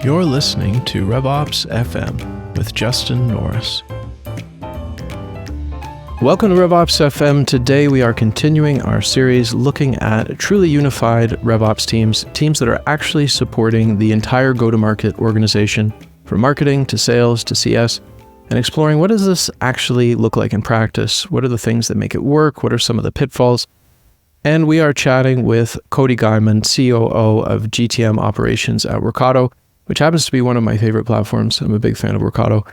You're listening to RevOps FM with Justin Norris. Welcome to RevOps FM. Today we are continuing our series looking at truly unified RevOps teams that are actually supporting the entire go-to-market organization, from marketing to sales to CS, and exploring what does this actually look like in practice? What are the things that make it work? What are some of the pitfalls? And we are chatting with Cody Guymon, COO of GTM Operations at Workato, which happens to be one of my favorite platforms. I'm a big fan of Workato.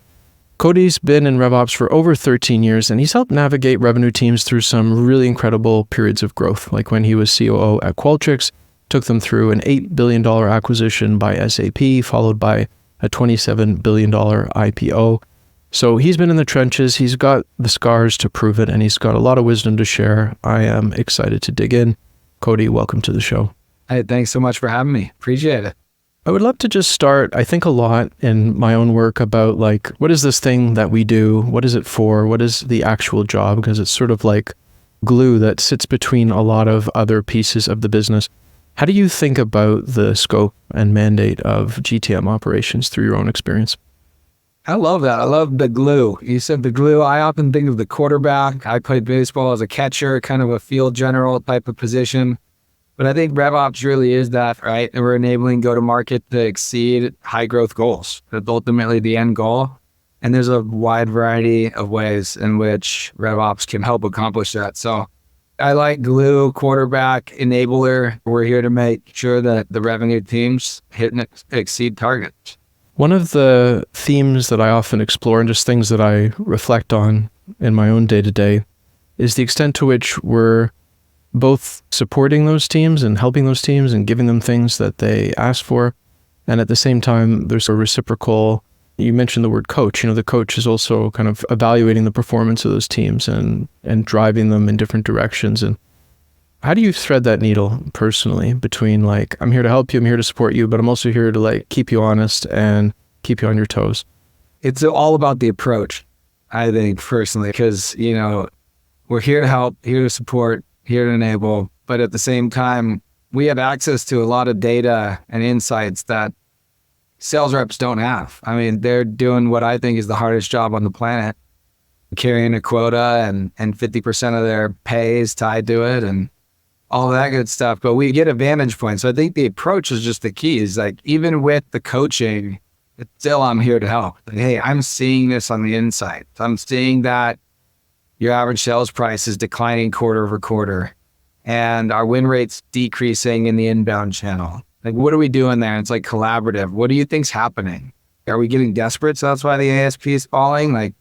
Cody's been in RevOps for over 13 years, and he's helped navigate revenue teams through some really incredible periods of growth, like when he was COO at Qualtrics, took them through an $8 billion acquisition by SAP, followed by a $27 billion IPO. So he's been in the trenches, he's got the scars to prove it, and he's got a lot of wisdom to share. I am excited to dig in. Cody, welcome to the show. Hey, thanks so much for having me. Appreciate it. I would love to just start, I think a lot in my own work about like, what is this thing that we do? What is it for? What is the actual job? Because it's sort of like glue that sits between a lot of other pieces of the business. How do you think about the scope and mandate of GTM operations through your own experience? I love that. I love the glue. You said the glue. I often think of the quarterback. I played baseball as a catcher, kind of a field general type of position. But I think RevOps really is that, right? And we're enabling go-to-market to exceed high-growth goals. That's ultimately the end goal. And there's a wide variety of ways in which RevOps can help accomplish that. So I like glue, quarterback, enabler. We're here to make sure that the revenue teams hit and exceed targets. One of the themes that I often explore and just things that I reflect on in my own day-to-day is the extent to which we're both supporting those teams and helping those teams and giving them things that they ask for. And at the same time, there's a reciprocal, you mentioned the word coach, the coach is also kind of evaluating the performance of those teams and driving them in different directions. And how do you thread that needle personally between like, I'm here to help you, I'm here to support you, but I'm also here to like keep you honest and keep you on your toes? It's all about the approach, I think, personally, because, we're here to help, here to support, here to enable, but at the same time, we have access to a lot of data and insights that sales reps don't have. I mean, they're doing what I think is the hardest job on the planet, carrying a quota and 50% of their pay is tied to it and all that good stuff. But we get a vantage point. So I think the approach is just the key. Is like, even with the coaching, it's still, I'm here to help. Like, hey, I'm seeing this on the inside. I'm seeing that your average sales price is declining quarter over quarter and our win rate's decreasing in the inbound channel. Like, what are we doing there? It's like collaborative. What do you think's happening? Are we getting desperate? So that's why the ASP is falling. Like,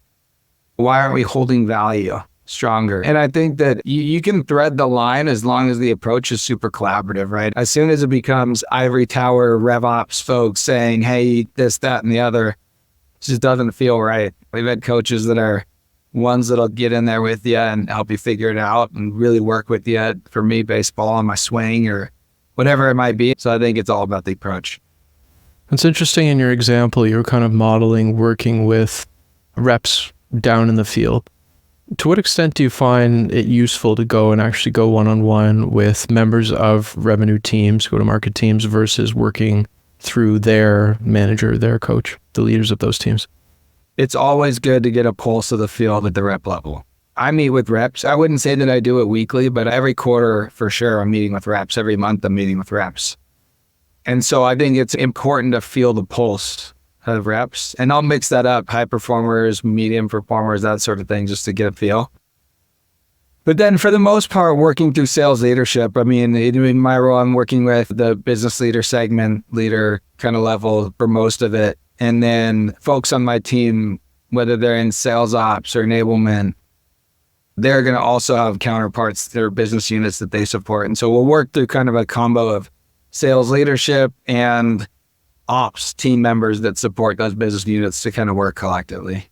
why aren't we holding value stronger? And I think that you can thread the line as long as the approach is super collaborative, right? As soon as it becomes ivory tower RevOps folks saying, hey, this, that, and the other, it just doesn't feel right. We've had coaches that are ones that'll get in there with you and help you figure it out and really work with you. For me, baseball on my swing or whatever it might be. So I think it's all about the approach. It's interesting in your example, you're kind of modeling working with reps down in the field. To what extent do you find it useful to go and actually go one-on-one with members of revenue teams, go-to-market teams, versus working through their manager, their coach, the leaders of those teams? It's always good to get a pulse of the field at the rep level. I meet with reps. I wouldn't say that I do it weekly, but every quarter for sure I'm meeting with reps. Every month I'm meeting with reps. And so I think it's important to feel the pulse of reps. And I'll mix that up, high performers, medium performers, that sort of thing, just to get a feel. But then for the most part, working through sales leadership, I mean, in my role, I'm working with the business leader, segment leader kind of level for most of it. And then folks on my team, whether they're in sales ops or enablement, they're going to also have counterparts, their business units that they support. And so we'll work through kind of a combo of sales leadership and ops team members that support those business units to kind of work collectively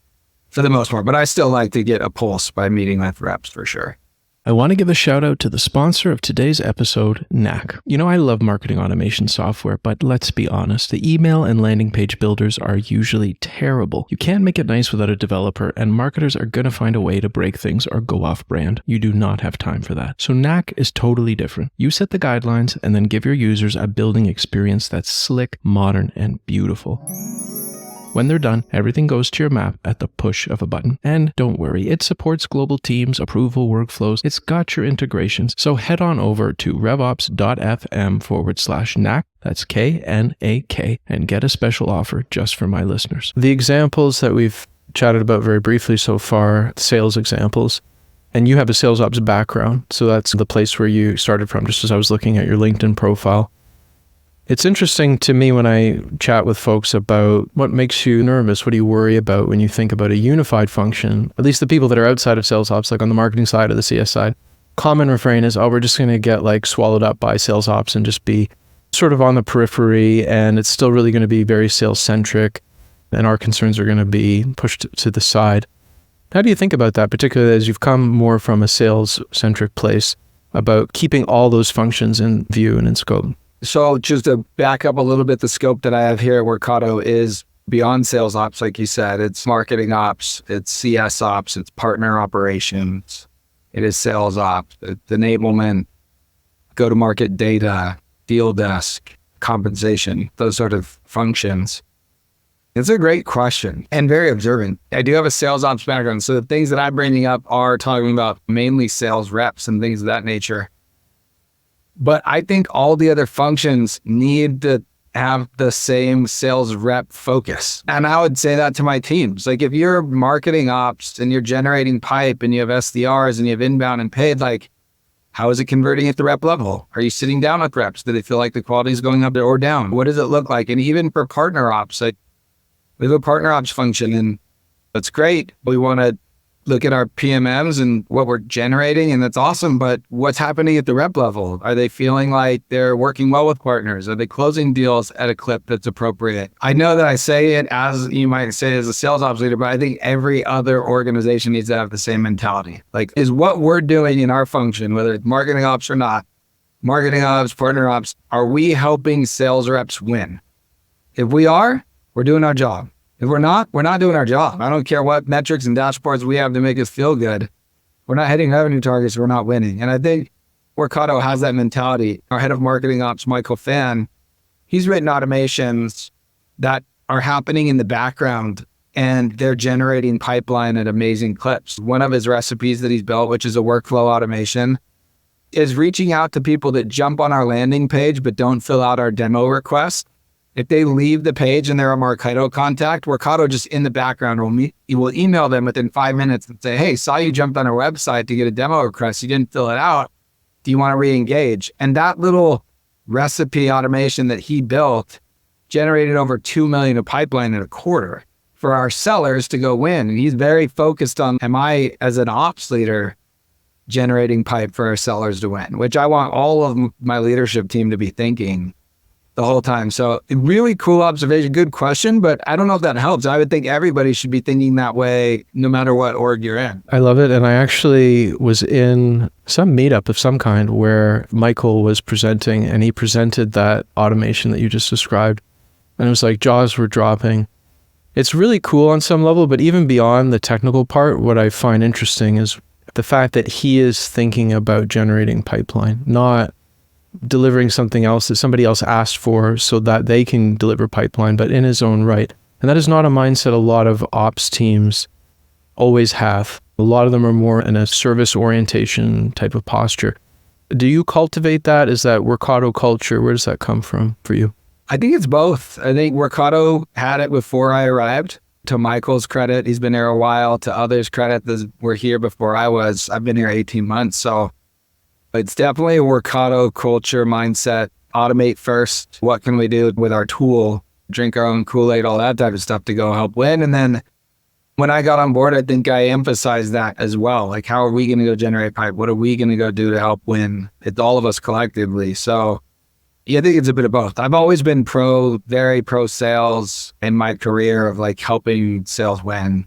for the most part. But I still like to get a pulse by meeting with reps for sure. I want to give a shout out to the sponsor of today's episode, Knack. You know, I love marketing automation software, but let's be honest, the email and landing page builders are usually terrible. You can't make it nice without a developer, and marketers are going to find a way to break things or go off brand. You do not have time for that. So Knack is totally different. You set the guidelines and then give your users a building experience that's slick, modern, and beautiful. When they're done, everything goes to your map at the push of a button. And don't worry, it supports global teams, approval workflows. It's got your integrations. So head on over to revops.fm/knack. That's KNAK, and get a special offer just for my listeners. The examples that we've chatted about very briefly so far, sales examples, and you have a sales ops background. So that's the place where you started from, just as I was looking at your LinkedIn profile. It's interesting to me when I chat with folks about what makes you nervous, what do you worry about when you think about a unified function, at least the people that are outside of sales ops, like on the marketing side or the CS side. Common refrain is, oh, we're just going to get like swallowed up by sales ops and just be sort of on the periphery, and it's still really going to be very sales centric, and our concerns are going to be pushed to the side. How do you think about that, particularly as you've come more from a sales centric place, about keeping all those functions in view and in scope? So just to back up a little bit, the scope that I have here at Workato is beyond sales ops, like you said. It's marketing ops, it's CS ops, it's partner operations, it is sales ops, it's enablement, go-to-market data, deal desk, compensation, those sort of functions. It's a great question and very observant. I do have a sales ops background, so the things that I'm bringing up are talking about mainly sales reps and things of that nature. But I think all the other functions need to have the same sales rep focus. And I would say that to my teams. Like if you're marketing ops and you're generating pipe and you have SDRs and you have inbound and paid, like how is it converting at the rep level? Are you sitting down with reps? Do they feel like the quality is going up or down? What does it look like? And even for partner ops, like we have a partner ops function and that's great. We want to look at our PMMs and what we're generating, and that's awesome, but what's happening at the rep level? Are they feeling like they're working well with partners? Are they closing deals at a clip that's appropriate? I know that I say it as, you might say, as a sales ops leader, but I think every other organization needs to have the same mentality. Like, is what we're doing in our function, whether it's marketing ops or not, marketing ops, partner ops, are we helping sales reps win? If we are, we're doing our job. If we're not doing our job. I don't care what metrics and dashboards we have to make us feel good. We're not hitting revenue targets, we're not winning. And I think Workato has that mentality. Our head of marketing ops, Michael Fan, he's written automations that are happening in the background and they're generating pipeline at amazing clips. One of his recipes that he's built, which is a workflow automation, is reaching out to people that jump on our landing page but don't fill out our demo request. If they leave the page and they're a Workato contact, Workato just in the background will email them within 5 minutes and say, hey, saw you jumped on our website to get a demo request. You didn't fill it out. Do you want to re-engage? And that little recipe automation that he built generated over 2 million of pipeline in a quarter for our sellers to go win. And he's very focused on, am I, as an ops leader, generating pipe for our sellers to win, which I want all of my leadership team to be thinking the whole time. So really cool observation, good question, but I don't know if that helps. I would think everybody should be thinking that way no matter what org you're in. I love it. And I actually was in some meetup of some kind where Michael was presenting and he presented that automation that you just described. And it was like jaws were dropping. It's really cool on some level, but even beyond the technical part, what I find interesting is the fact that he is thinking about generating pipeline, not delivering something else that somebody else asked for so that they can deliver pipeline, but in his own right. And that is not a mindset a lot of ops teams always have. A lot of them are more in a service orientation type of posture. Do you cultivate that? Is that Workato culture? Where does that come from for you? I think it's both. I think Workato had it before I arrived. To Michael's credit, he's been there a while. To others' credit, we're here before I was. I've been here 18 months, so it's definitely a Workato culture mindset. Automate first. What can we do with our tool? Drink our own Kool-Aid, all that type of stuff to go help win. And then when I got on board, I think I emphasized that as well. Like, how are we going to go generate pipe? What are we going to go do to help win? It's all of us collectively. So yeah, I think it's a bit of both. I've always been very pro sales in my career of like helping sales win.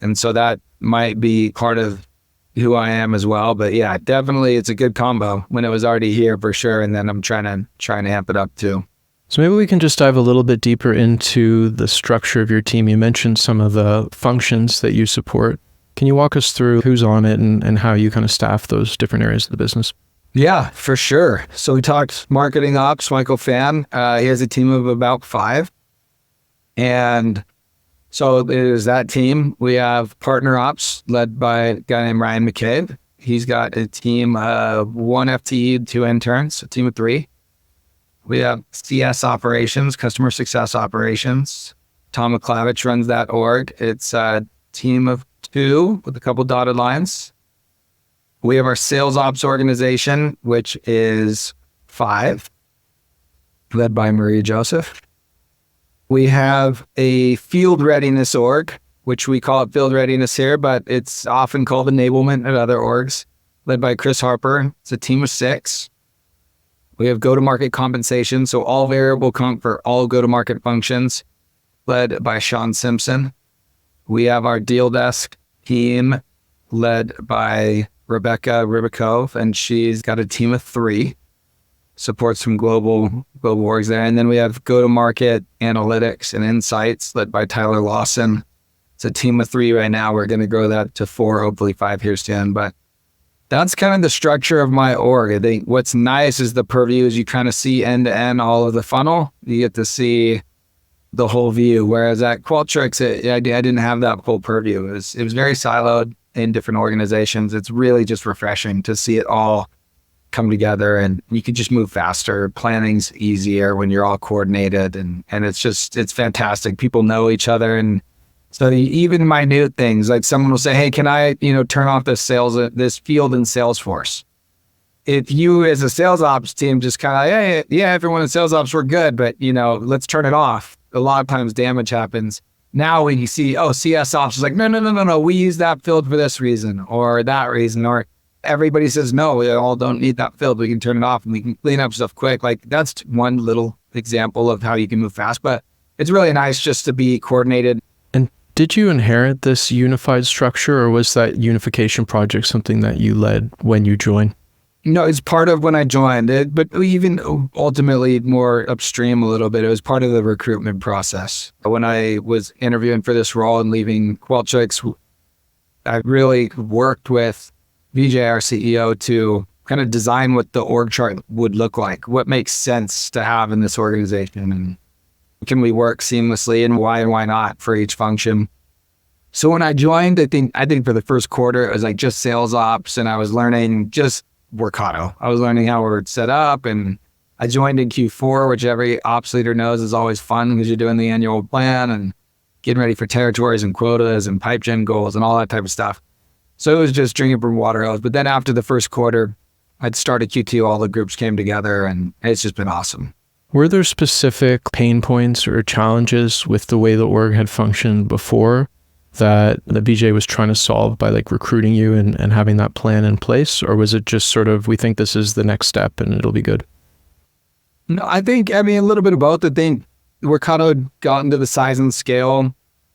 And so that might be part of who I am as well. But yeah, definitely it's a good combo when it was already here for sure. And then I'm trying to amp it up too. So maybe we can just dive a little bit deeper into the structure of your team. You mentioned some of the functions that you support. Can you walk us through who's on it and how you kind of staff those different areas of the business? Yeah, for sure. So we talked marketing ops, Michael Fan. He has a team of about 5. And so it is that team. We have partner ops led by a guy named Ryan McCabe. He's got a team of 1 FTE, 2 interns, a team of 3. We have CS operations, customer success operations. Tom McClavich runs that org. It's a team of 2 with a couple dotted lines. We have our sales ops organization, which is 5, led by Maria Joseph. We have a field readiness org, which we call it field readiness here, but it's often called enablement at other orgs, led by Chris Harper. It's a team of 6. We have go-to-market compensation, so all variable comp for all go-to-market functions, led by Sean Simpson. We have our deal desk team, led by Rebecca Ribakov, and she's got a team of 3, supports from global orgs there. And then we have go-to-market analytics and insights, led by Tyler Lawson. It's a team of 3 right now. We're going to grow that to 4, hopefully 5 here soon, but that's kind of the structure of my org. I think what's nice is the purview is you kind of see end to end all of the funnel. You get to see the whole view. Whereas at Qualtrics, I didn't have that full purview. It was very siloed in different organizations. It's really just refreshing to see it all come together, and you can just move faster. Planning's easier when you're all coordinated, and it's fantastic. People know each other, and so even minute things, like someone will say, hey, can I, turn off this field in Salesforce? If you as a sales ops team just kind of, hey, yeah, everyone in sales ops, we're good, but let's turn it off. A lot of times damage happens. Now when you see, CS ops is like, no, we use that field for this reason or that reason, or everybody says, no, we all don't need that field. We can turn it off and we can clean up stuff quick. Like that's one little example of how you can move fast, but it's really nice just to be coordinated. And did you inherit this unified structure, or was that unification project something that you led when you joined? No, it's part of when I joined it, but even ultimately more upstream a little bit. It was part of the recruitment process. When I was interviewing for this role and leaving Qualtrics, I really worked with Vijay, our CEO, to kind of design what the org chart would look like, what makes sense to have in this organization, and can we work seamlessly, and why not for each function. So when I joined, I think for the first quarter, it was like just sales ops, and I was learning just Workato. I was learning how we're set up, and I joined in Q4, which every ops leader knows is always fun because you're doing the annual plan and getting ready for territories and quotas and pipe gen goals and all that type of stuff. So it was just drinking from water hose. But then after the first quarter, I'd started Q2, all the groups came together, and it's just been awesome. Were there specific pain points or challenges with the way the org had functioned before that BJ was trying to solve by like recruiting you and having that plan in place? Or was it just sort of, we think this is the next step and it'll be good? No, I mean, a little bit of both. I think Workato had gotten to the size and scale,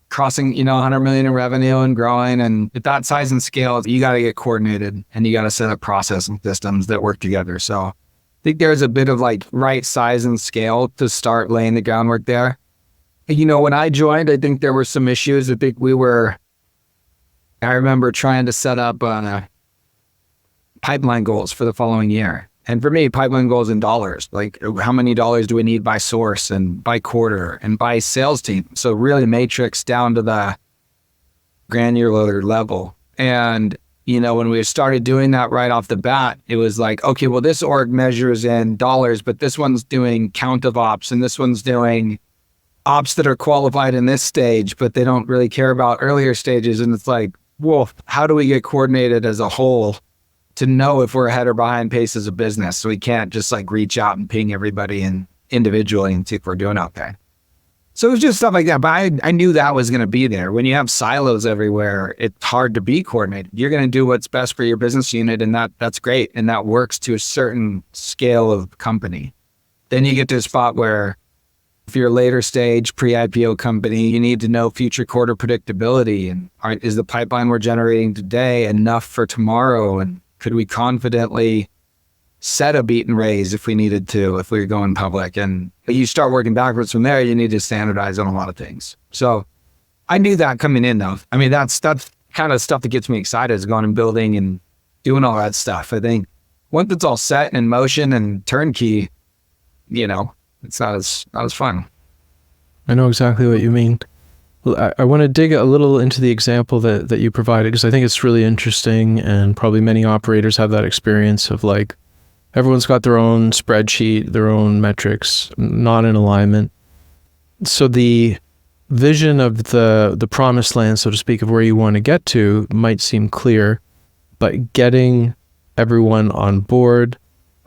crossing, $100 million in revenue and growing. And at that size and scale, you got to get coordinated and you got to set up process and systems that work together. So I think there's a bit of like right size and scale to start laying the groundwork there. When I joined, I think there were some issues. I remember trying to set up pipeline goals for the following year. And for me, pipeline goals in dollars, like how many dollars do we need by source and by quarter and by sales team? So really matrix down to the granular level. And, when we started doing that right off the bat, it was like, okay, well, this org measures in dollars, but this one's doing count of ops and this one's doing ops that are qualified in this stage, but they don't really care about earlier stages. And it's like, well, how do we get coordinated as a whole to know if we're ahead or behind pace as a business? So we can't just like reach out and ping everybody and individually and see if we're doing okay. So it was just stuff like that. But I knew that was going to be there. When you have silos everywhere, it's hard to be coordinated. You're going to do what's best for your business unit, and that's great. And that works to a certain scale of company. Then you get to a spot where If you're a later stage pre-IPO company, you need to know future quarter predictability. And is the pipeline we're generating today enough for tomorrow? And could we confidently set a beat and raise if we needed to, if we were going public? And you start working backwards from there, you need to standardize on a lot of things. So I knew that coming in though. I mean, that's kind of stuff that gets me excited, is going and building and doing all that stuff. I think once it's all set and in motion and turnkey, it's not as fun. I know exactly what you mean. Well, I want to dig a little into the example that you provided, because I think it's really interesting, and probably many operators have that experience of like, everyone's got their own spreadsheet, their own metrics, not in alignment. So the vision of the promised land, so to speak, of where you want to get to might seem clear, but getting everyone on board,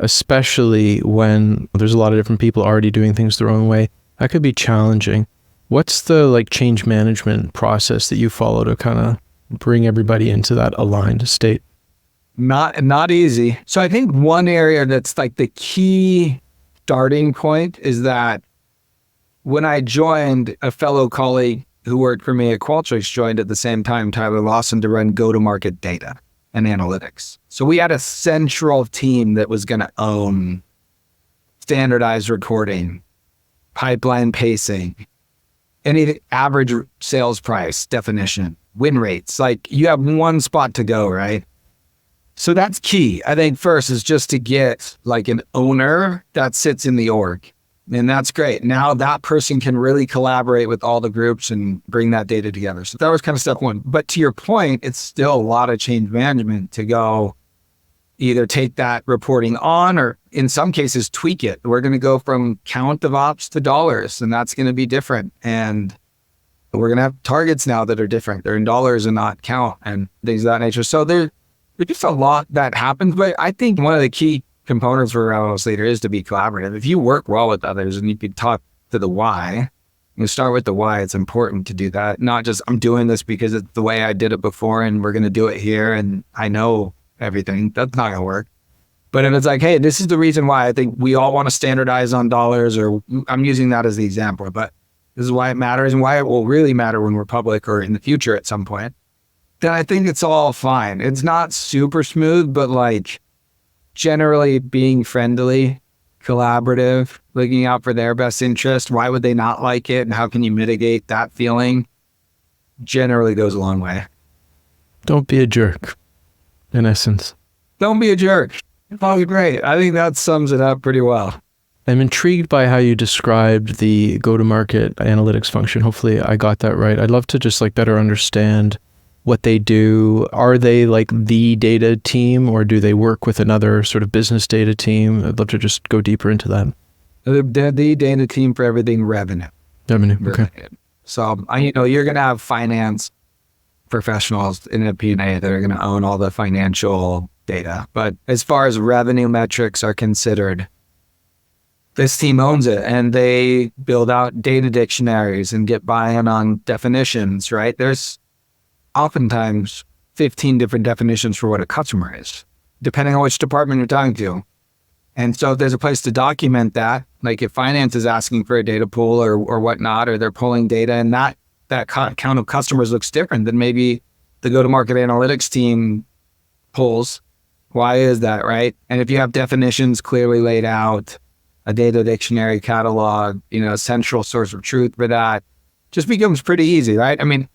especially when there's a lot of different people already doing things their own way, that could be challenging. What's the like change management process that you follow to kind of bring everybody into that aligned state? Not easy. So I think one area that's like the key starting point is that when I joined, a fellow colleague who worked for me at Qualtrics joined at the same time, Tyler Lawson, to run go-to-market data and analytics. So we had a central team that was going to own standardized recording, pipeline pacing, any average sales price definition, win rates. Like, you have one spot to go, right? So that's key. I think first is just to get like an owner that sits in the org. And that's great. Now that person can really collaborate with all the groups and bring that data together. So that was kind of step one. But to your point, it's still a lot of change management to go either take that reporting on, or in some cases tweak it. We're going to go from count of ops to dollars, and that's going to be different. And we're going to have targets now that are different. They're in dollars and not count, and things of that nature. So there's just a lot that happens. But I think one of the key components for a RevOps leader is to be collaborative. If you work well with others and you can talk to the why, you start with the why. It's important to do that. Not just, I'm doing this because it's the way I did it before and we're going to do it here and I know everything. That's not going to work. But if it's like, hey, this is the reason why I think we all want to standardize on dollars, or I'm using that as the example, but this is why it matters and why it will really matter when we're public or in the future at some point, then I think it's all fine. It's not super smooth, but like, generally being friendly, collaborative, looking out for their best interest. Why would they not like it? And how can you mitigate that feeling? Generally goes a long way. Don't be a jerk, in essence. Don't be a jerk. Oh, great. I think that sums it up pretty well. I'm intrigued by how you described the go-to-market analytics function. Hopefully I got that right. I'd love to just like better understand what they do. Are they like the data team, or do they work with another sort of business data team? I'd love to just go deeper into that. The data team for everything revenue. Okay. So, you're going to have finance professionals in a P&A that are going to own all the financial data. But as far as revenue metrics are considered, this team owns it, and they build out data dictionaries and get buy-in on definitions, right? There's oftentimes 15 different definitions for what a customer is, depending on which department you're talking to. And so if there's a place to document that, like if finance is asking for a data pool or whatnot, or they're pulling data and that count of customers looks different than maybe the go-to-market analytics team pulls. Why is that, right? And if you have definitions clearly laid out, a data dictionary catalog, a central source of truth for that, just becomes pretty easy, right? I mean,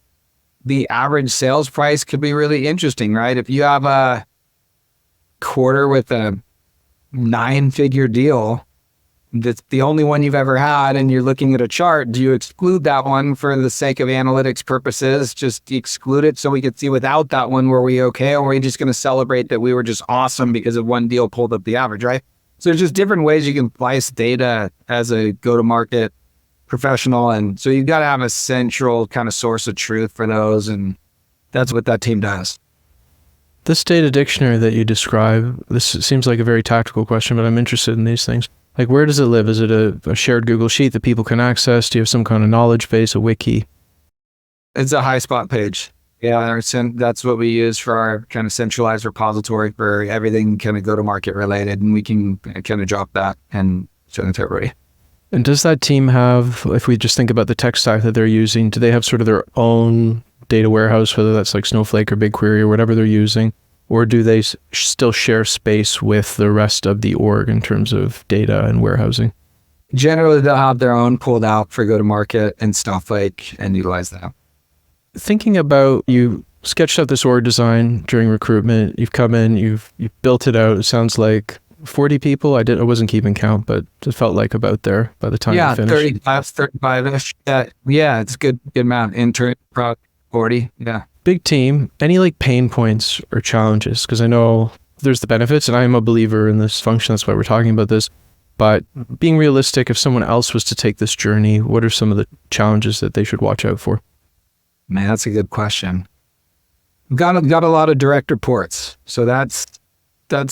the average sales price could be really interesting, right? If you have a quarter with a 9-figure deal, that's the only one you've ever had, and you're looking at a chart, do you exclude that one for the sake of analytics purposes? Just exclude it so we could see without that one, were we okay? Or are we just going to celebrate that we were just awesome because of one deal pulled up the average, right? So there's just different ways you can slice data as a go-to-market professional. And so you've got to have a central kind of source of truth for those. And that's what that team does. This data dictionary that you describe, this seems like a very tactical question, but I'm interested in these things. Like, where does it live? Is it a shared Google Sheet that people can access? Do you have some kind of knowledge base, a wiki? It's a HighSpot page. Yeah, that's what we use for our kind of centralized repository for everything kind of go-to-market related. And we can kind of drop that and send it to everybody. And does that team have, if we just think about the tech stack that they're using, do they have sort of their own data warehouse, whether that's like Snowflake or BigQuery or whatever they're using? Or do they still share space with the rest of the org in terms of data and warehousing? Generally, they'll have their own pulled out for go-to-market and Snowflake and utilize that. Thinking about, you sketched out this org design during recruitment, you've come in, you've built it out. It sounds like 40 people. I wasn't keeping count, but it felt like about there by the time you finished. 35-ish. Yeah, it's a good amount. Intern, probably 40. Yeah. Big team. Any like pain points or challenges? Because I know there's the benefits, and I'm a believer in this function. That's why we're talking about this. But being realistic, if someone else was to take this journey, what are some of the challenges that they should watch out for? Man, that's a good question. We've got a lot of direct reports, so that's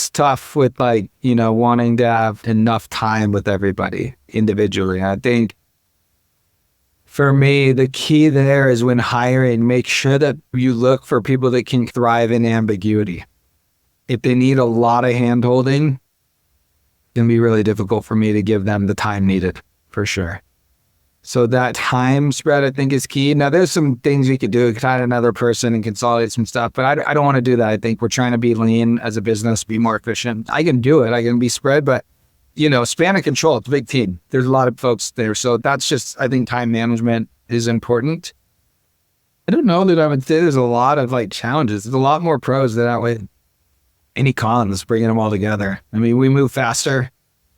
tough with wanting to have enough time with everybody individually. I think for me, the key there is when hiring, make sure that you look for people that can thrive in ambiguity. If they need a lot of hand-holding, it can be really difficult for me to give them the time needed, for sure. So that time spread, I think, is key. Now, there's some things we could do. We could hire another person and consolidate some stuff, but I don't want to do that. I think we're trying to be lean as a business, be more efficient. I can do it. I can be spread, but, span of control, it's a big team. There's a lot of folks there. So that's just, I think time management is important. I don't know that I would say there's a lot of challenges. There's a lot more pros that outweigh any cons, bringing them all together. I mean, we move faster.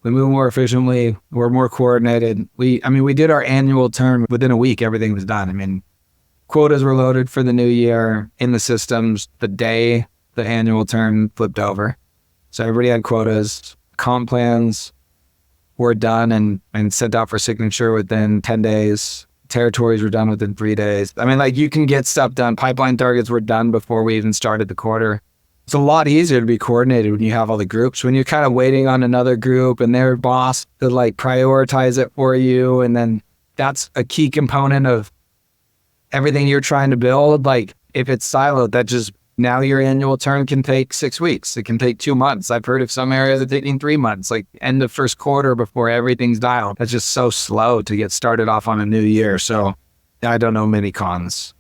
We move more efficiently. We're more coordinated. We did our annual turn within a week. Everything was done. I mean, quotas were loaded for the new year in the systems the day the annual turn flipped over. So everybody had quotas. Comp plans were done and sent out for signature within 10 days. Territories were done within 3 days. I mean, you can get stuff done. Pipeline targets were done before we even started the quarter. It's a lot easier to be coordinated when you have all the groups. When you're kind of waiting on another group and their boss to prioritize it for you, and then that's a key component of everything you're trying to build. If it's siloed, that just, now your annual turn can take 6 weeks. It can take 2 months. I've heard of some areas that taking 3 months, end of first quarter before everything's dialed. That's just so slow to get started off on a new year. So I don't know many cons.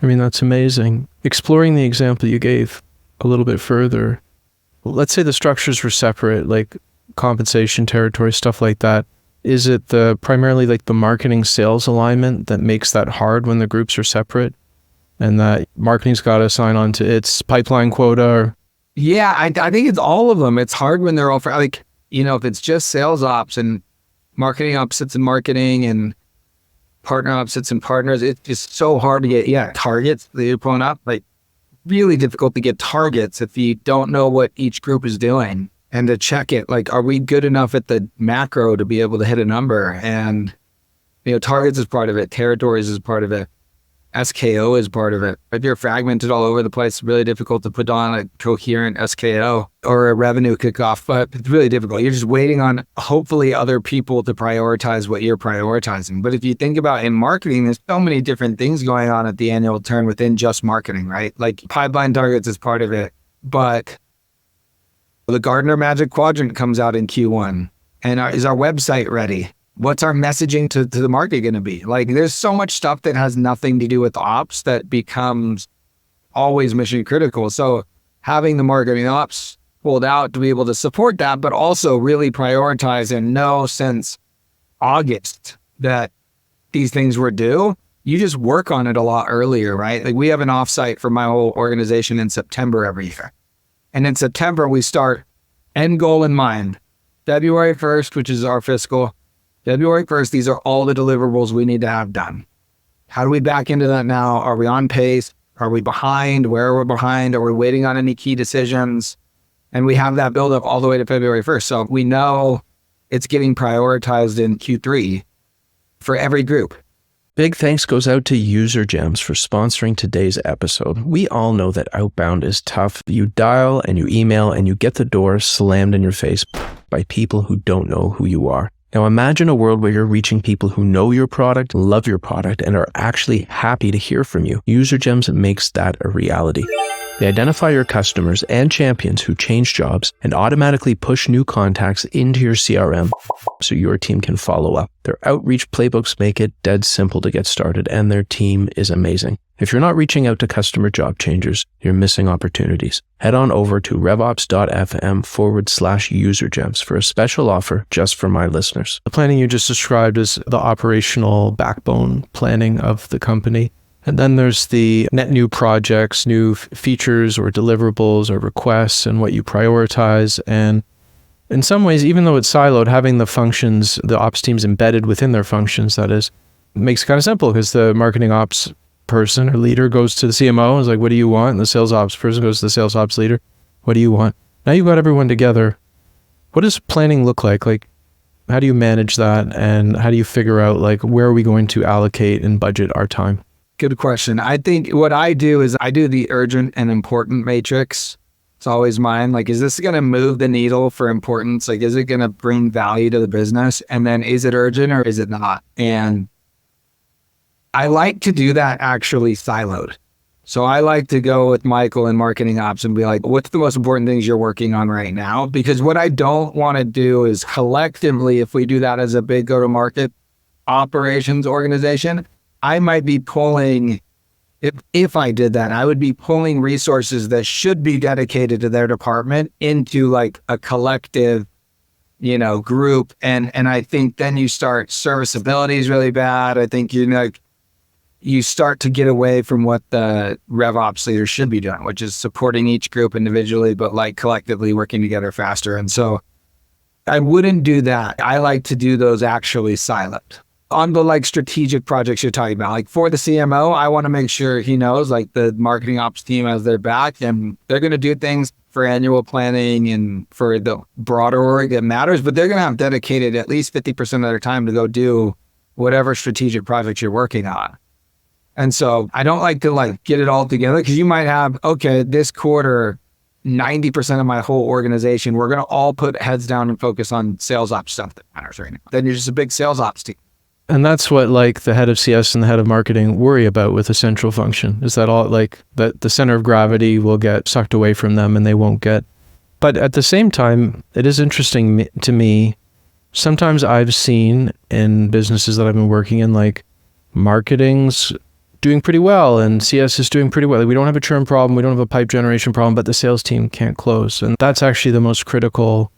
I mean, that's amazing. Exploring the example you gave a little bit further, let's say the structures were separate, like compensation, territory, stuff like that. Is it primarily the marketing sales alignment that makes that hard when the groups are separate, and that marketing's got to sign on to its pipeline quota? Yeah, I think it's all of them. It's hard when they're all if it's just sales ops and marketing ops sits in marketing and partner ops sits in partners. It's just so hard to get targets that you're pulling up. Really difficult to get targets if you don't know what each group is doing, and to check it. Are we good enough at the macro to be able to hit a number? And, targets is part of it. Territories is part of it. SKO is part of it. If you're fragmented all over the place, it's really difficult to put on a coherent SKO or a revenue kickoff, but it's really difficult. You're just waiting on hopefully other people to prioritize what you're prioritizing. But if you think about in marketing, there's so many different things going on at the annual turn within just marketing, right? Pipeline targets is part of it, but the Gartner Magic Quadrant comes out in Q1. And is our website ready? What's our messaging to the market going to be? There's so much stuff that has nothing to do with ops that becomes always mission critical. So having the marketing ops pulled out to be able to support that, but also really prioritize and know since August that these things were due, you just work on it a lot earlier, right? We have an offsite for my whole organization in September every year. And in September, we start end goal in mind. February 1st, which is our fiscal, February 1st, these are all the deliverables we need to have done. How do we back into that now? Are we on pace? Are we behind? Where are we behind? Are we waiting on any key decisions? And we have that build up all the way to February 1st. So we know it's getting prioritized in Q3 for every group. Big thanks goes out to UserGems for sponsoring today's episode. We all know that outbound is tough. You dial and you email and you get the door slammed in your face by people who don't know who you are. Now imagine a world where you're reaching people who know your product, love your product, and are actually happy to hear from you. UserGems makes that a reality. They identify your customers and champions who change jobs and automatically push new contacts into your CRM so your team can follow up. Their outreach playbooks make it dead simple to get started, and their team is amazing. If you're not reaching out to customer job changers, you're missing opportunities. Head on over to revops.fm/usergems for a special offer just for my listeners. The planning you just described is the operational backbone planning of the company. And then there's the net new projects, new features or deliverables or requests and what you prioritize. And in some ways, even though it's siloed, having the functions, the ops teams embedded within their functions, that is, makes it kind of simple because the marketing ops person or leader goes to the CMO and is like, what do you want? And the sales ops person goes to the sales ops leader. What do you want? Now you've got everyone together. What does planning look like? Like, how do you manage that? And how do you figure out, like, where are we going to allocate and budget our time? Good question. I think what I do is I do the urgent and important matrix. It's always mine. Like, is this going to move the needle for importance? Like, is it going to bring value to the business? And then is it urgent or is it not? And I like to do that actually siloed. So I like to go with Michael in marketing ops and be like, what's the most important things you're working on right now? Because what I don't want to do is collectively, if we do that as a big go-to-market operations organization, I might be pulling, if I did that, I would be pulling resources that should be dedicated to their department into like a collective, group. And I think then you start, serviceability is really bad. I think, you start to get away from what the RevOps leaders should be doing, which is supporting each group individually, but like collectively working together faster. And so I wouldn't do that. I like to do those actually siloed. On the like strategic projects you're talking about, like for the CMO, I want to make sure he knows like the marketing ops team has their back and they're going to do things for annual planning and for the broader org that matters, but they're going to have dedicated at least 50% of their time to go do whatever strategic projects you're working on. And so I don't like to like get it all together because you might have, okay, this quarter, 90% of my whole organization, we're going to all put heads down and focus on sales ops stuff that matters right now. Then you're just a big sales ops team. And that's what like the head of CS and the head of marketing worry about with a central function, is that all like that the center of gravity will get sucked away from them and they won't get. But at the same time, it is interesting to me. Sometimes I've seen in businesses that I've been working in, like marketing's doing pretty well and CS is doing pretty well. Like, we don't have a churn problem, we don't have a pipe generation problem, but the sales team can't close. And that's actually the most critical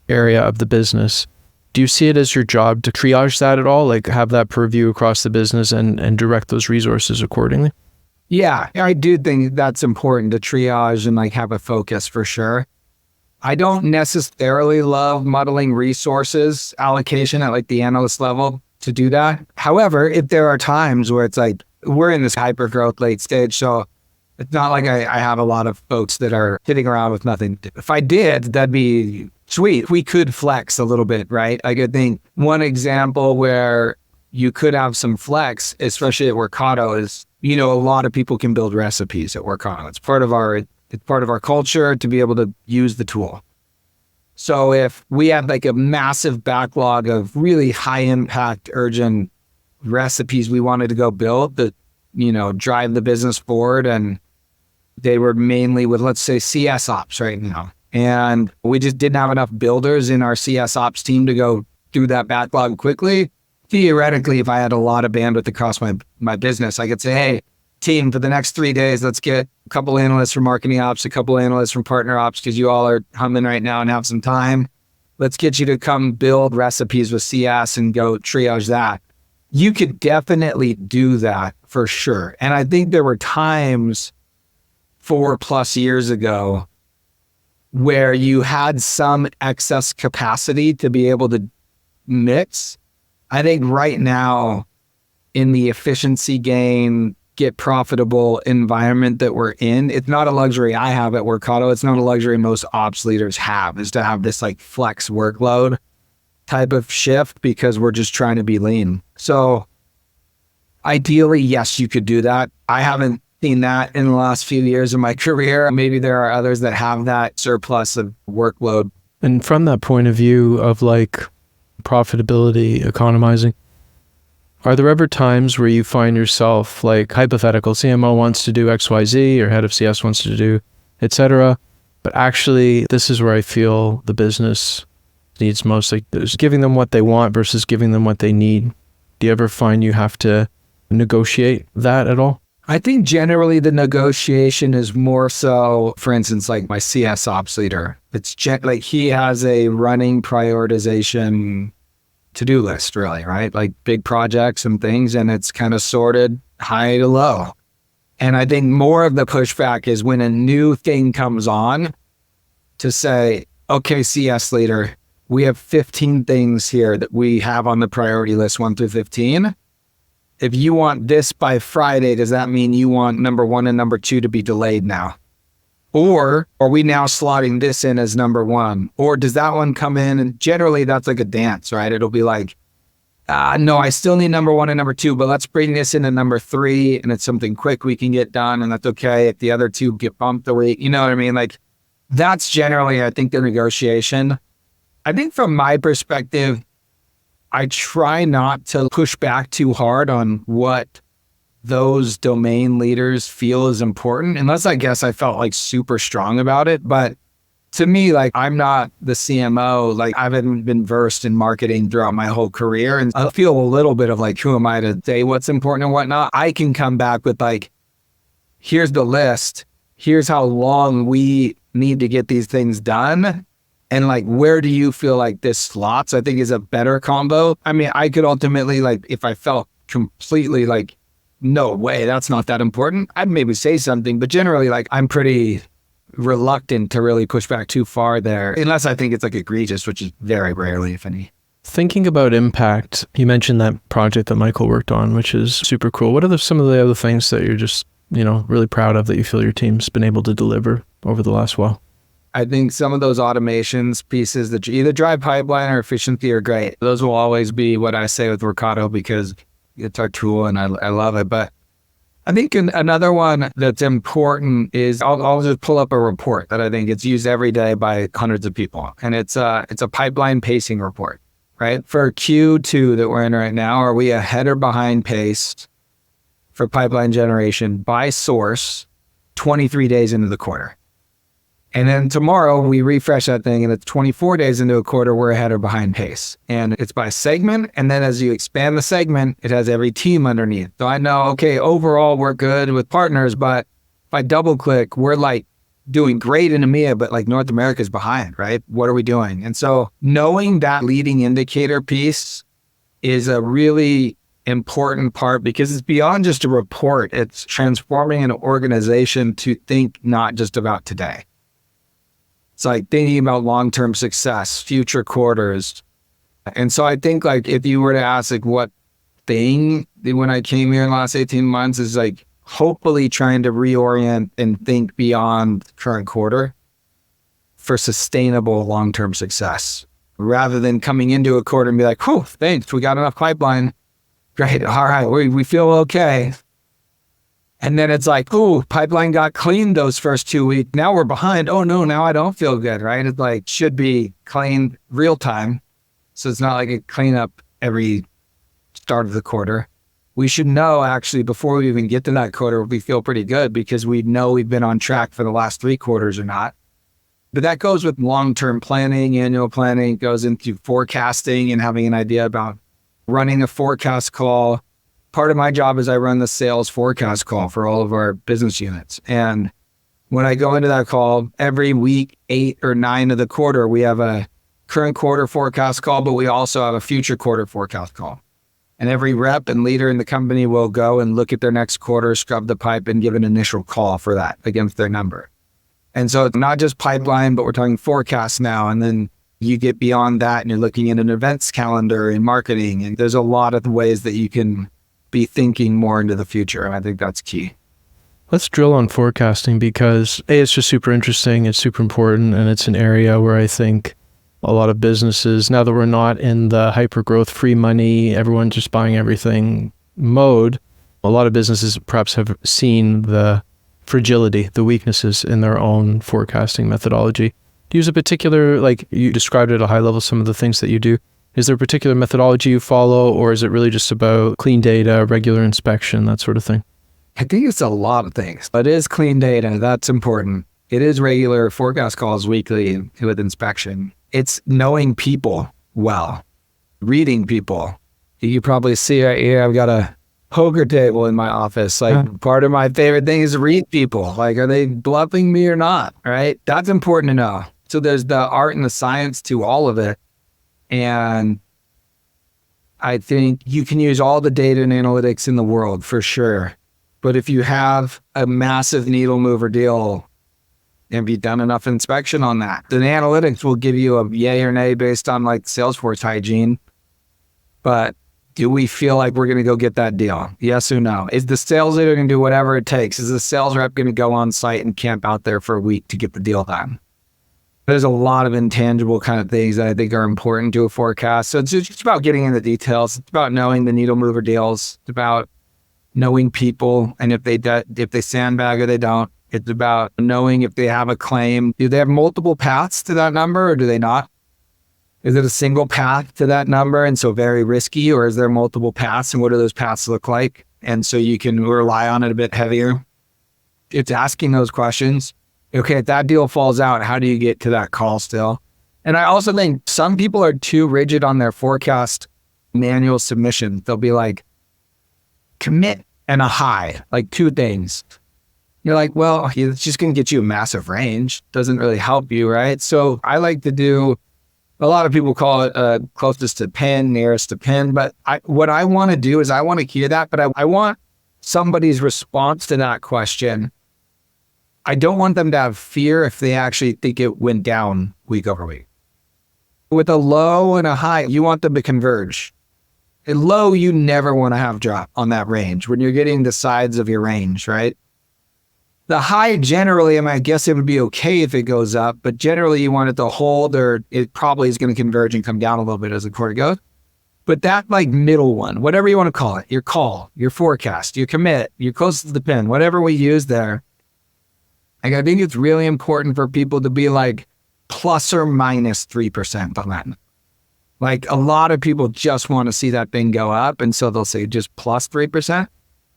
area of the business. Do you see it as your job to triage that at all? Like have that purview across the business and direct those resources accordingly? Yeah, I do think that's important to triage and like have a focus for sure. I don't necessarily love muddling resources allocation at like the analyst level to do that. However, if there are times where it's like, we're in this hyper growth late stage, so it's not like I have a lot of folks that are sitting around with nothing to do. If I did, that'd be sweet. We could flex a little bit, right? Like I think one example where you could have some flex, especially at Workato, is, a lot of people can build recipes at Workato. It's part of our culture to be able to use the tool. So if we have like a massive backlog of really high impact, urgent recipes we wanted to go build that, drive the business forward, and they were mainly with, let's say, CS ops right now. And we just didn't have enough builders in our CS ops team to go through that backlog quickly. Theoretically, if I had a lot of bandwidth across my business, I could say, hey, team, for the next 3 days, let's get a couple analysts from marketing ops, a couple analysts from partner ops, because you all are humming right now and have some time. Let's get you to come build recipes with CS and go triage that. You could definitely do that for sure. And I think there were times 4+ years ago where you had some excess capacity to be able to mix. I think right now in the efficiency gain, get profitable environment that we're in, it's not a luxury I have at Workato. It's not a luxury most ops leaders have, is to have this like flex workload type of shift because we're just trying to be lean. So ideally, yes, you could do that. I haven't seen that in the last few years of my career. Maybe there are others that have that surplus of workload. And from that point of view of like profitability, economizing, are there ever times where you find yourself like hypothetical CMO wants to do XYZ or head of CS wants to do etc. But actually, this is where I feel the business needs most, like there's giving them what they want versus giving them what they need. Do you ever find you have to negotiate that at all? I think generally the negotiation is more so, for instance, like my CS ops leader. It's like he has a running prioritization to-do list, really, right? Like big projects and things, and it's kind of sorted high to low. And I think more of the pushback is when a new thing comes on to say, okay, CS leader, we have 15 things here that we have on the priority list, 1 through 15. If you want this by Friday, does that mean you want number 1 and number 2 to be delayed now? Or are we now slotting this in as number 1? Or does that one come in? And generally that's like a dance, right? It'll be like, no, I still need number 1 and number 2, but let's bring this into number 3 and it's something quick we can get done. And that's okay if the other 2 get bumped a week. You know what I mean? Like that's generally, I think, the negotiation. I think from my perspective, I try not to push back too hard on what those domain leaders feel is important, unless I guess I felt like super strong about it. But to me, like I'm not the CMO, like I haven't been versed in marketing throughout my whole career. And I feel a little bit of like, who am I to say what's important and whatnot? I can come back with like, here's the list. Here's how long we need to get these things done. And like, where do you feel like this slots, I think is a better combo. I mean, I could ultimately, like, if I felt completely like, no way, that's not that important, I'd maybe say something. But generally, like, I'm pretty reluctant to really push back too far there, unless I think it's like egregious, which is very rarely, if any. Thinking about impact, you mentioned that project that Michael worked on, which is super cool. What are some of the other things that you're just, really proud of that you feel your team's been able to deliver over the last while? I think some of those automations pieces that either drive pipeline or efficiency are great. Those will always be what I say with Workato because it's our tool and I love it. But I think another one that's important is I'll just pull up a report that I think it's used every day by hundreds of people. And it's a pipeline pacing report, right? For Q2 that we're in right now, are we ahead or behind pace for pipeline generation by source 23 days into the quarter? And then tomorrow we refresh that thing and it's 24 days into a quarter, we're ahead or behind pace. And it's by segment. And then as you expand the segment, it has every team underneath. So I know, okay, overall we're good with partners, but if I double click, we're like doing great in EMEA, but like North America is behind, right? What are we doing? And so knowing that leading indicator piece is a really important part because it's beyond just a report. It's transforming an organization to think not just about today. It's like thinking about long-term success, future quarters. And so I think like if you were to ask like what thing when I came here in the last 18 months is like hopefully trying to reorient and think beyond the current quarter for sustainable long-term success rather than coming into a quarter and be like, whew, thanks, we got enough pipeline. Great, all right, we feel okay. And then it's like, oh, pipeline got cleaned those first 2 weeks. Now we're behind. Oh no, now I don't feel good, right? It's like, should be cleaned real time. So it's not like a cleanup every start of the quarter. We should know actually before we even get to that quarter, we feel pretty good because we know we've been on track for the last 3 quarters or not. But that goes with long-term planning, annual planning, goes into forecasting and having an idea about running a forecast call. Part of my job is I run the sales forecast call for all of our business units. And when I go into that call, every week, 8 or 9 of the quarter, we have a current quarter forecast call, but we also have a future quarter forecast call. And every rep and leader in the company will go and look at their next quarter, scrub the pipe, and give an initial call for that against their number. And so it's not just pipeline, but we're talking forecast now. And then you get beyond that and you're looking at an events calendar in marketing. And there's a lot of ways that you can be thinking more into the future. And I think that's key. Let's drill on forecasting because it's just super interesting. It's super important. And it's an area where I think a lot of businesses, now that we're not in the hyper growth, free money, everyone just buying everything mode, a lot of businesses perhaps have seen the fragility, the weaknesses in their own forecasting methodology. Do you use a particular, like you described at a high level, some of the things that you do? Is there a particular methodology you follow, or is it really just about clean data, regular inspection, that sort of thing? I think it's a lot of things. It is clean data. That's important. It is regular forecast calls weekly with inspection. It's knowing people well, reading people. You probably see right here, I've got a poker table in my office. Like part of my favorite thing is to read people. Like, are they bluffing me or not? Right? That's important to know. So there's the art and the science to all of it. And I think you can use all the data and analytics in the world for sure. But if you have a massive needle mover deal, have you done enough inspection on that? The analytics will give you a yay or nay based on like Salesforce hygiene. But do we feel like we're going to go get that deal? Yes or no? Is the sales leader going to do whatever it takes? Is the sales rep going to go on site and camp out there for a week to get the deal done? There's a lot of intangible kind of things that I think are important to a forecast. So it's just about getting in the details. It's about knowing the needle mover deals. It's about knowing people and if they sandbag or they don't. It's about knowing if they have a claim. Do they have multiple paths to that number or do they not? Is it a single path to that number and so very risky, or is there multiple paths and what do those paths look like? And so you can rely on it a bit heavier. It's asking those questions. Okay, if that deal falls out, how do you get to that call still? And I also think some people are too rigid on their forecast manual submission. They'll be like, commit and a high, like two things. You're like, well, it's just going to get you a massive range. Doesn't really help you, right? So I like to do, a lot of people call it closest to pin, nearest to pin. But what I want to do is I want to hear that, but I want somebody's response to that question. I don't want them to have fear if they actually think it went down week over week. With a low and a high, you want them to converge. A low, you never want to have drop on that range when you're getting the sides of your range, right? The high generally, I guess it would be okay if it goes up, but generally you want it to hold or it probably is going to converge and come down a little bit as the quarter goes. But that like middle one, whatever you want to call it, your call, your forecast, your commit, your closest to the pin, whatever we use there. Like, I think it's really important for people to be like plus or minus 3% on that. Like a lot of people just want to see that thing go up. And so they'll say just plus 3%.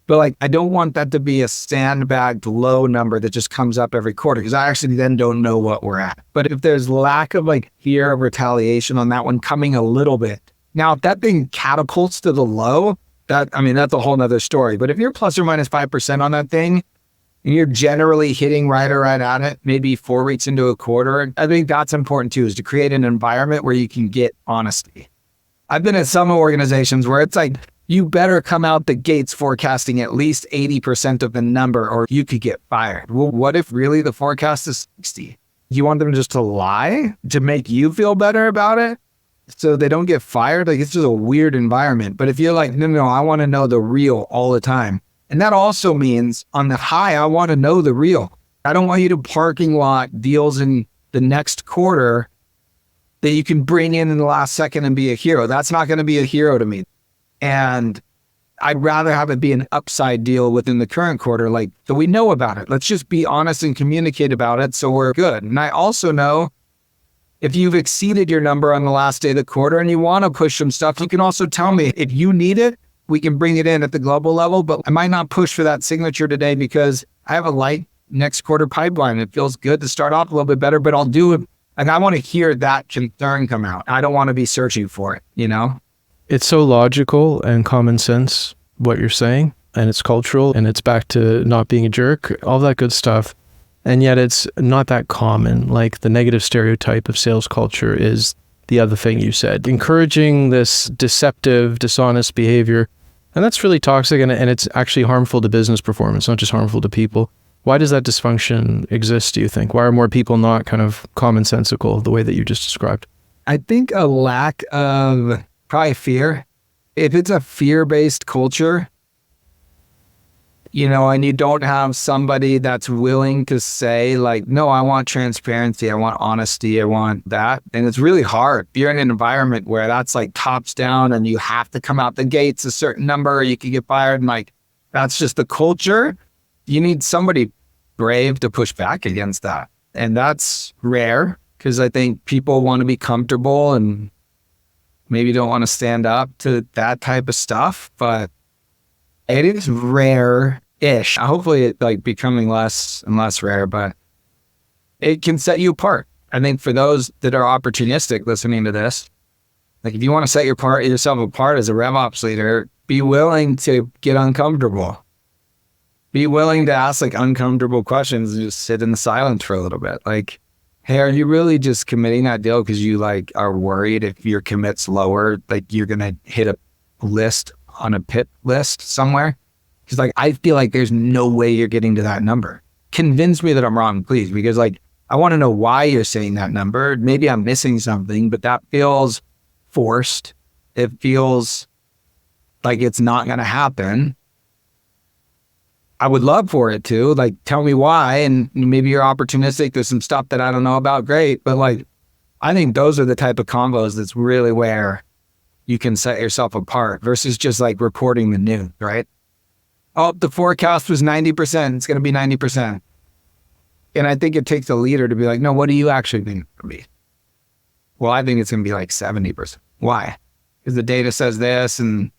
But like, I don't want that to be a sandbagged low number that just comes up every quarter because I actually then don't know what we're at. But if there's lack of like fear of retaliation on that one coming a little bit. Now, if that thing catapults to the low, that's a whole nother story. But if you're plus or minus 5% on that thing, and you're generally hitting right at it, maybe 4 weeks into a quarter, I think that's important too, is to create an environment where you can get honesty. I've been at some organizations where it's like, you better come out the gates forecasting at least 80% of the number or you could get fired. Well, what if really the forecast is 60? You want them just to lie to make you feel better about it so they don't get fired? Like, it's just a weird environment. But if you're like, no, I want to know the real all the time. And that also means on the high, I want to know the real. I don't want you to parking lot deals in the next quarter that you can bring in the last second and be a hero. That's not going to be a hero to me. And I'd rather have it be an upside deal within the current quarter, like, so we know about it. Let's just be honest and communicate about it so we're good. And I also know if you've exceeded your number on the last day of the quarter and you want to push some stuff, you can also tell me if you need it, we can bring it in at the global level, but I might not push for that signature today because I have a light next quarter pipeline. It feels good to start off a little bit better, but I'll do it. Like, I want to hear that concern come out. I don't want to be searching for it, you know? It's so logical and common sense, what you're saying, and it's cultural, and it's back to not being a jerk, all that good stuff. And yet it's not that common. Like, the negative stereotype of sales culture is the other thing you said, encouraging this deceptive, dishonest behavior. And that's really toxic, and it's actually harmful to business performance, not just harmful to people. Why does that dysfunction exist, do you think? Why are more people not kind of commonsensical the way that you just described? I think a lack of probably fear. If it's a fear-based culture, and you don't have somebody that's willing to say like, no, I want transparency, I want honesty, I want that. And it's really hard. You're in an environment where that's like tops down and you have to come out the gates a certain number or you could get fired. And like, that's just the culture. You need somebody brave to push back against that. And that's rare because I think people want to be comfortable and maybe don't want to stand up to that type of stuff, but it is rare-ish. Hopefully it's like becoming less and less rare, but it can set you apart. I think for those that are opportunistic listening to this, like if you want to set yourself apart as a RevOps leader, be willing to get uncomfortable. Be willing to ask like uncomfortable questions and just sit in the silence for a little bit. Like, hey, are you really just committing that deal because you like are worried if your commit's lower, like you're going to hit a list on a pit list somewhere? Because like, I feel like there's no way you're getting to that number. Convince me that I'm wrong, please. Because like, I want to know why you're saying that number. Maybe I'm missing something, but that feels forced. It feels like it's not going to happen. I would love for it to, like, tell me why. And maybe you're opportunistic. There's some stuff that I don't know about. Great. But like, I think those are the type of combos that's really where you can set yourself apart versus just like reporting the news, right? Oh, the forecast was 90%. It's going to be 90%. And I think it takes a leader to be like, no, what do you actually think it's going to be? Well, I think it's going to be like 70%. Why? Because the data says this, and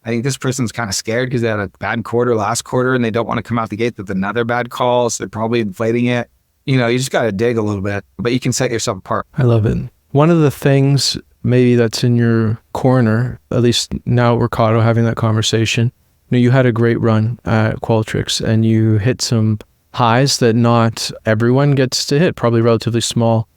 I think this person's kind of scared because they had a bad quarter last quarter and they don't want to come out the gate with another bad call. So they're probably inflating it. You know, you just got to dig a little bit, but you can set yourself apart. I love it. One of the things maybe that's in your corner, at least now at Workato having that conversation, you know, you had a great run at Qualtrics and you hit some highs that not everyone gets to hit. Probably relatively small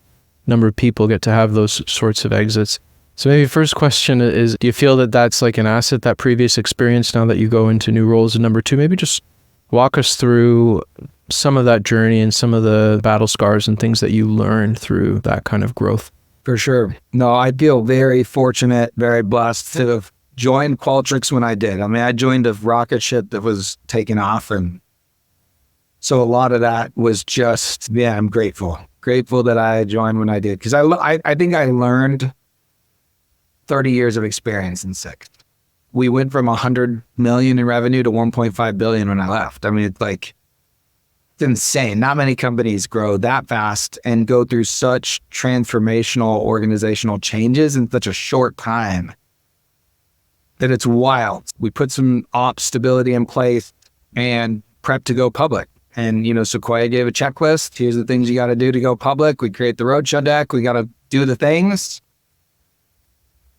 number of people get to have those sorts of exits. So maybe first question is, do you feel that that's like an asset, that previous experience now that you go into new roles? And number two, maybe just walk us through some of that journey and some of the battle scars and things that you learned through that kind of growth. For sure. No, I feel very fortunate, very blessed to have joined Qualtrics when I did. I mean, I joined a rocket ship that was taking off. And so a lot of that was just, yeah, I'm grateful that I joined when I did. Because I think I learned 30 years of experience in 6. We went from 100 million in revenue to 1.5 billion when I left. I mean, it's insane. Not many companies grow that fast and go through such transformational organizational changes in such a short time that it's wild. We put some ops stability in place and prep to go public. And, you know, Sequoia gave a checklist. Here's the things you got to do to go public. We create the roadshow deck. We got to do the things.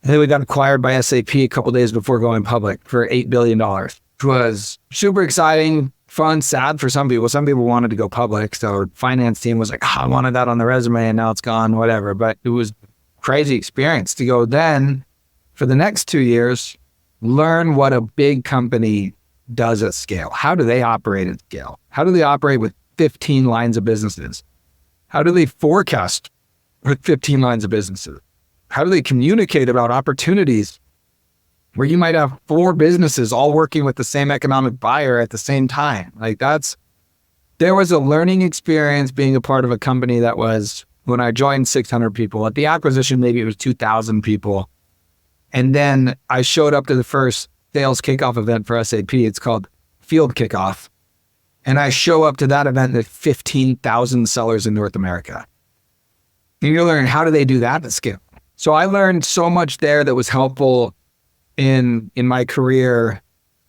And then we got acquired by SAP a couple of days before going public for $8 billion, which was super exciting, fun, sad for some people. Some people wanted to go public. So our finance team was like, oh, I wanted that on the resume and now it's gone, whatever. But it was crazy experience to go then for the next 2 years, learn what a big company does at scale. How do they operate at scale? How do they operate with 15 lines of businesses? How do they forecast with 15 lines of businesses? How do they communicate about opportunities where you might have 4 businesses all working with the same economic buyer at the same time? There was a learning experience being a part of a company that was, when I joined, 600 people. At the acquisition, maybe it was 2,000 people. And then I showed up to the first sales kickoff event for SAP. It's called Field Kickoff. And I show up to that event with 15,000 sellers in North America. And you learn, how do they do that at scale? So I learned so much there that was helpful in my career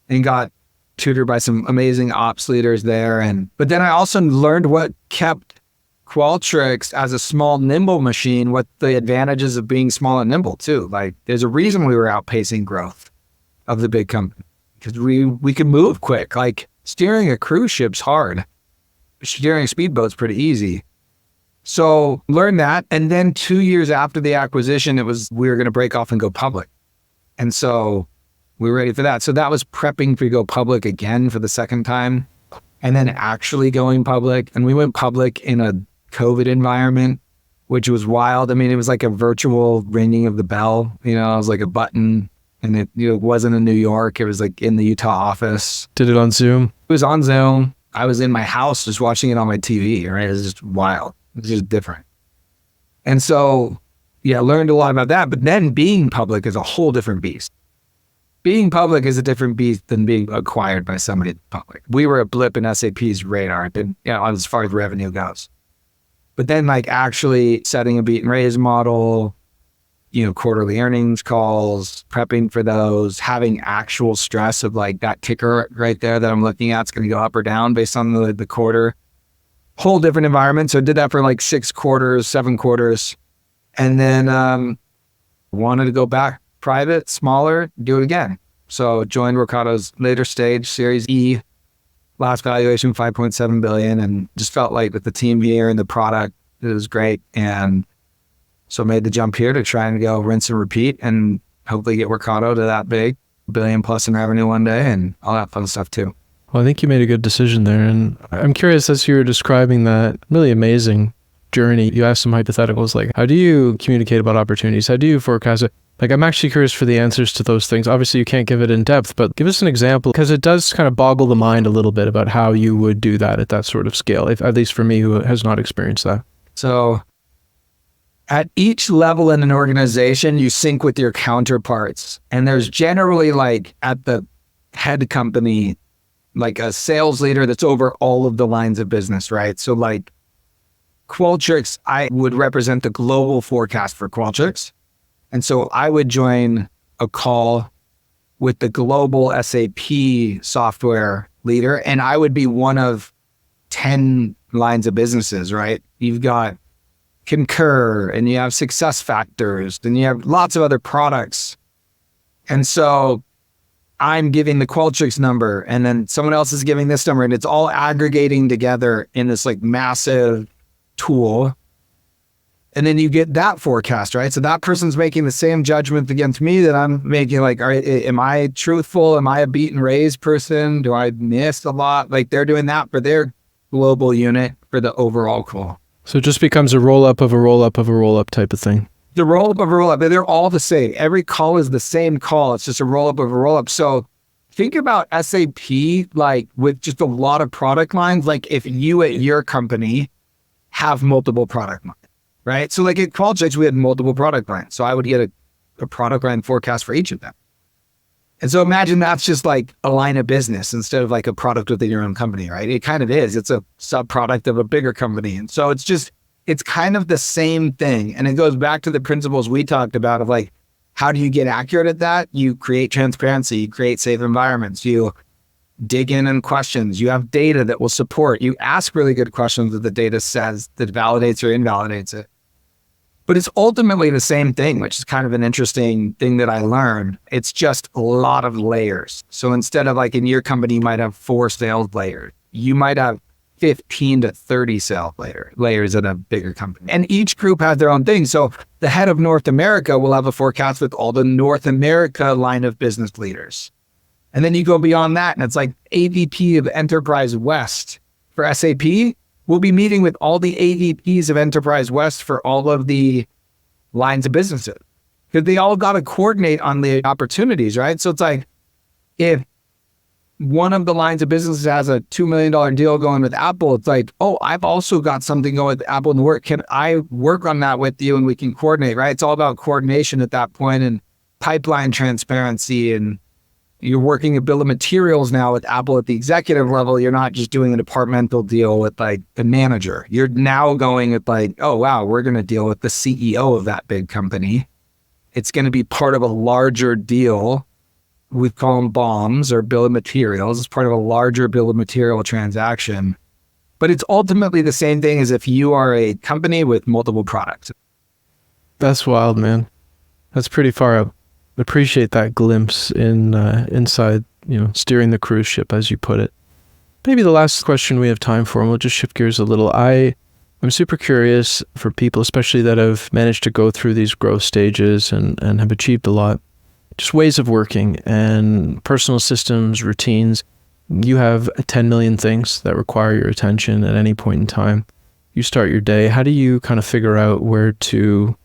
and got tutored by some amazing ops leaders there. But then I also learned what kept Qualtrics as a small, nimble machine, what the advantages of being small and nimble too. Like, there's a reason we were outpacing growth of the big company, because we could move quick. Like, steering a cruise ship's hard. Steering a speedboat's pretty easy. So learn that. And then 2 years after the acquisition, we were going to break off and go public. And so we were ready for that. So that was prepping to go public again for the second time, and then actually going public. And we went public in a COVID environment, which was wild. I mean, it was like a virtual ringing of the bell. You know, it was like a button, and it wasn't in New York. It was like in the Utah office. Did it on Zoom? It was on Zoom. I was in my house just watching it on my TV, right? It was just wild. It was just different. And so, yeah, learned a lot about that. But then being public is a whole different beast. Being public is a different beast than being acquired by somebody public. We were a blip in SAP's radar, as far as revenue goes. But then like actually setting a beat and raise model, quarterly earnings calls, prepping for those, having actual stress of like that ticker right there that I'm looking at, it's going to go up or down based on the quarter. whole different environment. So I did that for like 6 quarters, 7 quarters. And then wanted to go back private, smaller, do it again. So joined Workato's later stage, Series E, last valuation, 5.7 billion, and just felt like with the team here and the product, it was great. And so made the jump here to try and go rinse and repeat and hopefully get Workato to that big, billion plus in revenue one day and all that fun stuff too. Well, I think you made a good decision there. And I'm curious, as you were describing that really amazing journey, you asked some hypotheticals like, how do you communicate about opportunities? How do you forecast it? Like, I'm actually curious for the answers to those things. Obviously, you can't give it in depth, but give us an example, because it does kind of boggle the mind a little bit about how you would do that at that sort of scale, if, at least for me, who has not experienced that. So at each level in an organization, you sync with your counterparts. And there's generally like at the head company, like a sales leader that's over all of the lines of business, right? So like Qualtrics, I would represent the global forecast for Qualtrics. And so I would join a call with the global SAP software leader, and I would be one of 10 lines of businesses, right? You've got Concur, and you have Success Factors, and you have lots of other products. And so I'm giving the Qualtrics number, and then someone else is giving this number, and it's all aggregating together in this like massive tool. And then you get that forecast, right? So that person's making the same judgment against me that I'm making, like, all right, am I truthful? Am I a beat and raise person? Do I miss a lot? Like they're doing that for their global unit for the overall call. So it just becomes a roll-up of a roll-up of a roll-up type of thing. The roll-up of a roll-up, they're all the same. Every call is the same call. It's just a roll-up of a roll-up. So think about SAP like with just a lot of product lines. Like if you at your company have multiple product lines, right? So like at Qualtrics, we had multiple product lines. So I would get a product line forecast for each of them. And so imagine that's just like a line of business instead of like a product within your own company, right? It kind of is. It's a sub-product of a bigger company. And so it's kind of the same thing. And it goes back to the principles we talked about of like, how do you get accurate at that? You create transparency, you create safe environments, you dig in questions, you have data that will support, you ask really good questions that the data says that validates or invalidates it. But it's ultimately the same thing, which is kind of an interesting thing that I learned. It's just a lot of layers. So instead of like in your company, you might have 4 sales layers. You might have 15 to 30 sales layers at a bigger company. And each group has their own thing. So the head of North America will have a forecast with all the North America line of business leaders. And then you go beyond that and it's like AVP of Enterprise West for SAP. We'll be meeting with all the AVPs of Enterprise West for all of the lines of businesses because they all got to coordinate on the opportunities, right? So it's like if one of the lines of businesses has a $2 million deal going with Apple, it's like, oh, I've also got something going with Apple in the work. Can I work on that with you and we can coordinate, right? It's all about coordination at that point and pipeline transparency, and you're working a bill of materials now with Apple at the executive level. You're not just doing a departmental deal with like a manager. You're now going with like, oh, wow, we're going to deal with the CEO of that big company. It's going to be part of a larger deal. We call them BOMs or bill of materials. It's part of a larger bill of material transaction. But it's ultimately the same thing as if you are a company with multiple products. That's wild, man. That's pretty far up. Appreciate that glimpse in inside, steering the cruise ship, as you put it. Maybe the last question we have time for, and we'll just shift gears a little. I'm super curious for people, especially that have managed to go through these growth stages and have achieved a lot, just ways of working and personal systems, routines. You have 10 million things that require your attention at any point in time. You start your day. How do you kind of figure out where to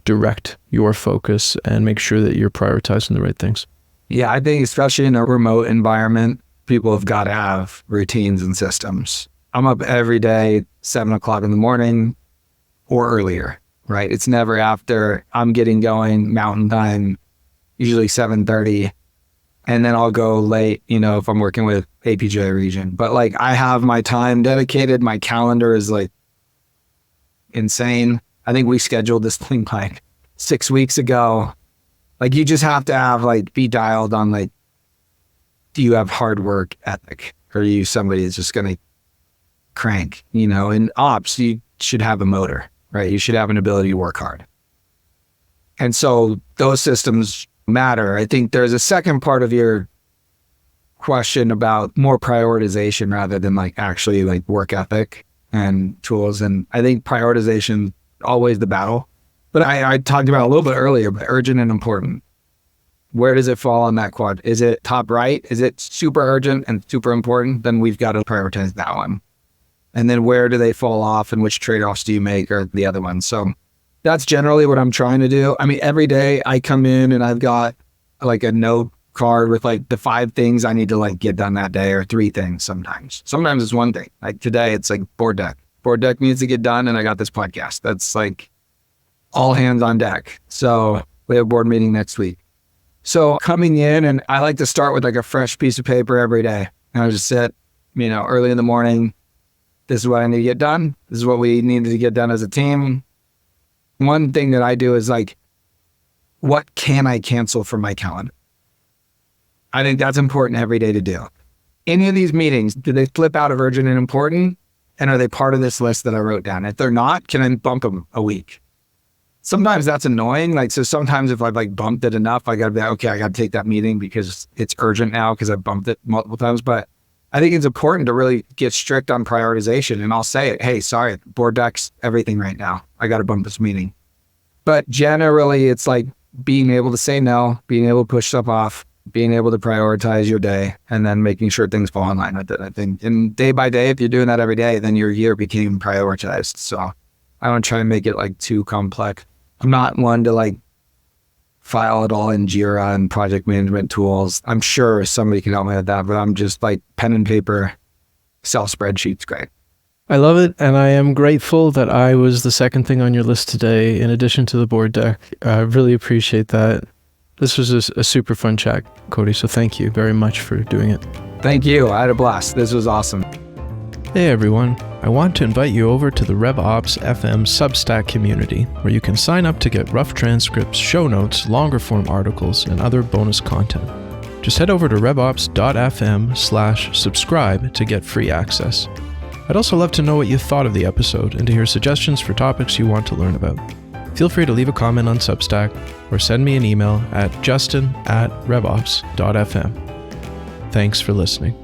direct your focus and make sure that you're prioritizing the right things? Yeah, I think especially in a remote environment, people have got to have routines and systems. I'm up every day, 7 o'clock in the morning or earlier, right? It's never after. I'm getting going mountain time, usually 7:30. And then I'll go late, if I'm working with APJ region. But like I have my time dedicated. My calendar is like insane. I think we scheduled this thing like 6 weeks ago. Like you just have to have like be dialed on like, do you have hard work ethic? Or are you somebody that's just going to crank. In ops, you should have a motor, right? You should have an ability to work hard. And so those systems matter. I think there's a second part of your question about more prioritization rather than actually work ethic and tools. And I think prioritization always the battle. But I talked about a little bit earlier, but urgent and important. Where does it fall on that quad? Is it top right? Is it super urgent and super important? Then we've got to prioritize that one. And then where do they fall off and which trade-offs do you make or the other one? So that's generally what I'm trying to do. I mean, every day I come in and I've got a note card with the 5 things I need to get done that day, or 3 things sometimes. Sometimes it's 1 thing. Today it's board deck. Board deck needs to get done and I got this podcast. That's all hands on deck. So we have a board meeting next week. So coming in, and I like to start with a fresh piece of paper every day. And I just sit, early in the morning. This is what I need to get done. This is what we need to get done as a team. One thing that I do is what can I cancel from my calendar? I think that's important every day to do. Any of these meetings, do they flip out of urgent and important? And are they part of this list that I wrote down? If they're not, can I bump them a week? Sometimes that's annoying. So sometimes if I've bumped it enough, I gotta be okay, I gotta take that meeting because it's urgent now because I've bumped it multiple times. But I think it's important to really get strict on prioritization. And I'll say it, hey, sorry, board deck's everything right now. I gotta bump this meeting. But generally it's being able to say no, being able to push stuff off, being able to prioritize your day, and then making sure things fall in line with it. I think, and day by day, if you're doing that every day, then your year became prioritized. So I don't try to make it too complex. I'm not one to file it all in Jira and project management tools. I'm sure somebody can help me with that, but I'm just pen and paper, Excel spreadsheets, great. I love it, and I am grateful that I was the second thing on your list today in addition to the board deck. I really appreciate that. This was a super fun chat, Cody, so thank you very much for doing it. Thank you. I had a blast. This was awesome. Hey everyone, I want to invite you over to the RevOps FM Substack community, where you can sign up to get rough transcripts, show notes, longer form articles, and other bonus content. Just head over to revops.fm/subscribe to get free access. I'd also love to know what you thought of the episode and to hear suggestions for topics you want to learn about. Feel free to leave a comment on Substack or send me an email at justin@revops.fm. Thanks for listening.